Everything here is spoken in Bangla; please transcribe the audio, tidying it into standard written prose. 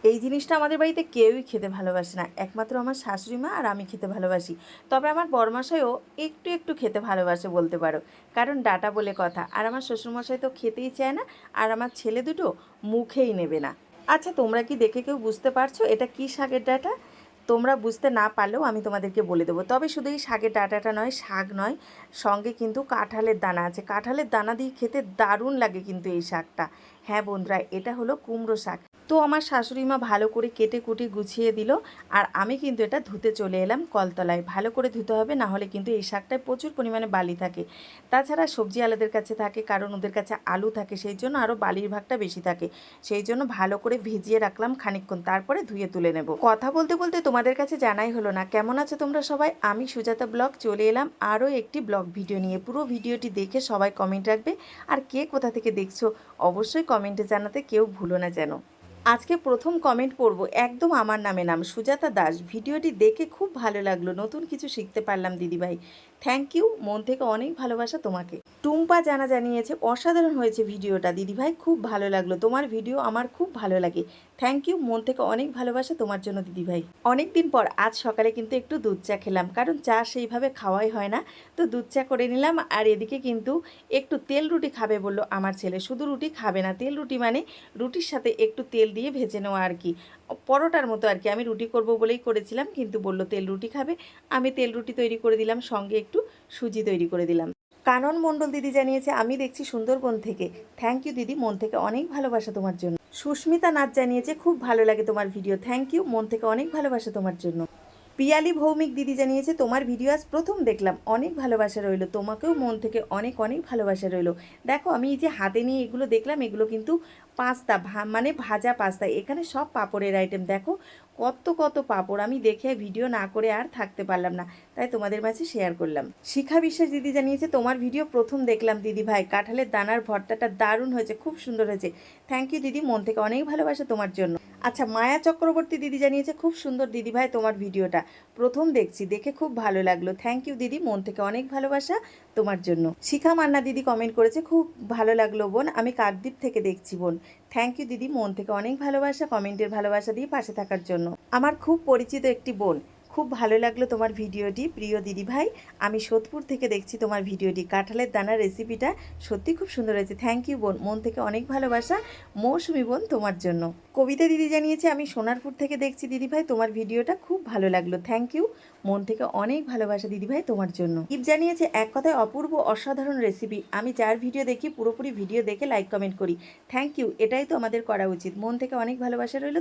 এই জিনিসটা আমাদের বাড়িতে কেউই খেতে ভালোবাসে না, একমাত্র আমার শাশুড়ি মা আর আমি খেতে ভালোবাসি। তবে আমার বরমশাইও একটু একটু খেতে ভালোবাসে বলতে পারো, কারণ ডাঁটা বলে কথা। আর আমার শ্বশুরমশাই তো খেতেই চায় না, আর আমার ছেলে দুটো মুখেই নেবে না। আচ্ছা, তোমরা কি দেখে কেউ বুঝতে পারছো এটা কি শাকের ডাঁটা? তোমরা বুঝতে না পারলেও আমি তোমাদেরকে বলে দেবো। তবে শুধু এই শাকের ডাঁটাটা নয়, শাক নয়, সঙ্গে কিন্তু কাঁঠালের দানা আছে। কাঁঠালের দানা দিয়ে খেতে দারুণ লাগে কিন্তু এই শাকটা। হ্যাঁ বন্ধুরা, এটা হলো কুমড়ো শাক। তো আমার শাশুড়ি মা ভালো করে কেটে কুটি গুছিয়ে দিল, আর আমি কিন্তু এটা ধুতে চলে এলাম কলতলায়। ভালো করে ধুতে হবে, না হলে কিন্তু এই শাকটায় প্রচুর পরিমাণে বালি থাকে। তাছাড়া সবজি আলাদের কাছে থাকে, কারণ ওদের কাছে আলু থাকে, সেই জন্য আরও বালির ভাগটা বেশি থাকে। সেই জন্য ভালো করে ভিজিয়ে রাখলাম খানিকক্ষণ, তারপরে ধুয়ে তুলে নেব। কথা বলতে বলতে তোমাদের কাছে জানাই হলো না, কেমন আছো তোমরা সবাই? আমি সুজাতা ব্লগ চলে এলাম আরও একটি ব্লগ ভিডিও নিয়ে। পুরো ভিডিওটি দেখে সবাই কমেন্ট রাখবে, আর কে কোথা থেকে দেখছো অবশ্যই কমেন্টে জানাতে কেউ ভুলো না যেন। আজকে প্রথম কমেন্ট পড়ব, একদম আমার নামে নাম, সুজাতা দাস। ভিডিওটি দেখে খুব ভালো লাগলো, নতুন কিছু শিখতে পারলাম দিদিভাই। থ্যাংক ইউ, মন থেকে অনেক ভালোবাসা তোমাকে। টুম্পা জানিয়েছে অসাধারণ হয়েছে ভিডিওটা দিদিভাই, খুব ভালো লাগলো, তোমার ভিডিও আমার খুব ভালো লাগে। থ্যাংক ইউ, মন থেকে অনেক ভালোবাসা তোমার জন্য দিদিভাই। অনেক দিন পর আজ সকালে কিন্তু একটু দুধ চা খেলাম, কারণ চা সেইভাবে খাওয়াই হয় না, তো দুধ চা করে নিলাম। আর এদিকে কিন্তু একটু তেল রুটি খাবে বললো আমার ছেলে। শুধু রুটি খাবে না, তেল রুটি মানে রুটির সাথে একটু তেল দিয়ে ভেজে নেওয়া আর কি, পরোটার মতো আর কি। আমি রুটি করব বলেই করেছিলাম, কিন্তু বলল তেল রুটি খাবে। আমি তেল রুটি তৈরি করে দিলাম, সঙ্গে একটু সুজি তৈরি করে দিলাম। কানন মণ্ডল দিদি জানিয়েছে আমি দেখছি সুন্দরবন থেকে। থ্যাংক ইউ দিদি, মন থেকে অনেক ভালোবাসা তোমার জন্য। সুস্মিতা নাথ জানিয়েছে খুব ভালো লাগে তোমার ভিডিও। থ্যাংক ইউ, মন থেকে অনেক ভালোবাসা তোমার জন্য। পিয়ালি ভৌমিক দিদি জানিয়েছে তোমার ভিডিও আজ প্রথম দেখলাম, অনেক ভালোবাসা রইলো, তোমাকেও মন থেকে অনেক অনেক ভালোবাসা রইলো। দেখো আমি এই যে হাতে নিয়ে এগুলো দেখলাম, এগুলো কিন্তু পাস্তা, মানে ভাজা পাস্তা। এখানে সব পাঁপড়ের আইটেম, দেখো কত কত পাঁপড়। আমি দেখে ভিডিও না করে আর থাকতে পারলাম না, তাই তোমাদের মাঝে শেয়ার করলাম। শিখা বিশ্বাস দিদি জানিয়েছে তোমার ভিডিও প্রথম দেখলাম দিদি ভাই, কাঁঠালের দানার ভর্তাটা দারুণ হয়েছে, খুব সুন্দর হয়েছে। থ্যাংক ইউ দিদি, মন থেকে অনেক ভালোবাসা তোমার জন্য। আচ্ছা, মায়া চক্রবর্তী দিদি জানিয়েছে খুব সুন্দর দিদি ভাই তোমার ভিডিওটা, প্রথম দেখছি, দেখে খুব ভালো লাগলো। থ্যাংক ইউ দিদি, মন থেকে অনেক ভালোবাসা তোমার জন্য। শিখা মান্না দিদি কমেন্ট করেছে খুব ভালো লাগলো বোন, আমি কাকদ্বীপ থেকে দেখছি বোন। থ্যাংক ইউ দিদি, মন থেকে অনেক ভালোবাসা, কমেন্টের ভালোবাসা দিয়ে পাশে থাকার জন্য। আমার খুব পরিচিত একটি বোন, খুব ভালো লাগলো তোমার ভিডিওটি প্রিয় দিদি ভাই। আমি সোদপুর থেকে দেখছি তোমার ভিডিওটি, কাঁঠালের দানার রেসিপিটা সত্যি খুব সুন্দর হয়েছে। থ্যাংক ইউ বোন, মন থেকে অনেক ভালোবাসা মৌসুমি বোন তোমার জন্য। কবিতা দিদি জানিয়েছে আমি সোনারপুর থেকে দেখছি দিদি ভাই, তোমার ভিডিওটা খুব ভালো লাগলো। থ্যাংক ইউ, মন থেকে অনেক ভালোবাসা দিদি ভাই তোমার জন্য। ইপ জানিয়েছে এক কথায় অপূর্ব অসাধারণ রেসিপি, আমি যার ভিডিও দেখি পুরোপুরি ভিডিও দেখে লাইক কমেন্ট করি। থ্যাংক ইউ, এটাই তো আমাদের করা উচিত। মন থেকে অনেক ভালোবাসা রইল।